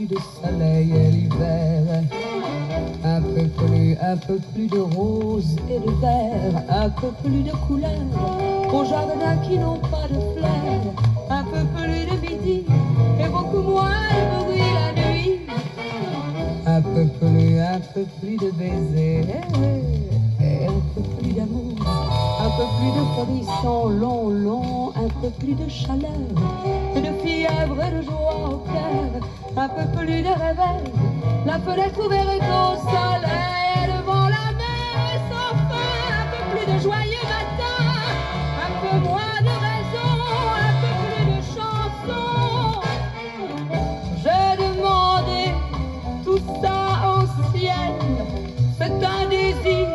plus de soleil et l'hiver. Un peu plus de rose et de vert, un peu plus de couleurs aux jardins qui n'ont pas de fleurs, un peu plus de midi et beaucoup moins de bruit la nuit. Un peu plus de baisers et un peu plus d'amour, un peu plus de frisson long, long, un peu plus de chaleur et de fièvre et de joie au cœur, un peu plus de réveil, la fenêtre ouverte au soleil devant la mer et sans fin, un peu plus de joyeux matin, un peu moins de raisons, un peu plus de chansons. J'ai demandé tout ça au ciel, c'est un désir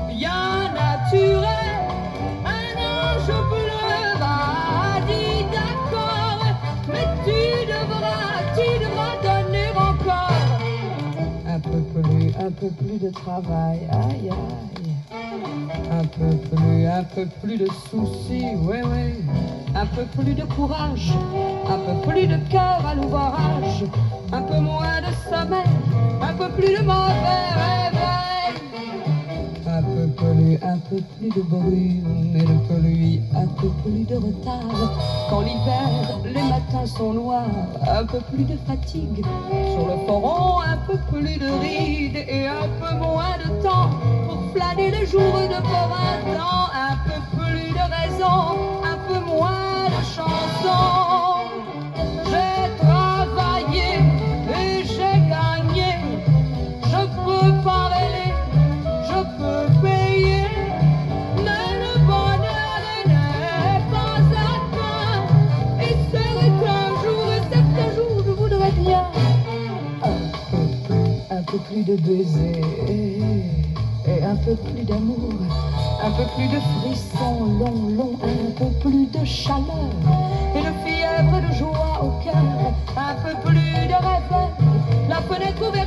bien naturel. Un ange bleu m'a dit d'accord, mais tu devras donner encore. Un peu plus de travail, aïe aïe. Un peu plus de soucis, oui oui. Un peu plus de courage, un peu plus de cœur à l'ouvrage, un peu moins de sommeil, un peu plus de mauvais réveil. Un peu plus de brume et de pluie, un peu plus de retard. Quand l'hiver, les matins sont noirs, un peu plus de fatigue. Sur le front, un peu plus de rides et un peu moins de temps pour flâner les jours de printemps. Un peu plus de raisons, un peu moins de chansons. J'ai travaillé et j'ai gagné. Je peux parler, je peux payer, mais le bonheur n'est pas atteint. Et c'est qu'un jour, je voudrais bien un peu plus de baisers et un peu plus d'amour, un peu plus de frissons long, long, un peu plus de chaleur et de fièvre et de joie au cœur, un peu plus de réveil, la fenêtre ouverte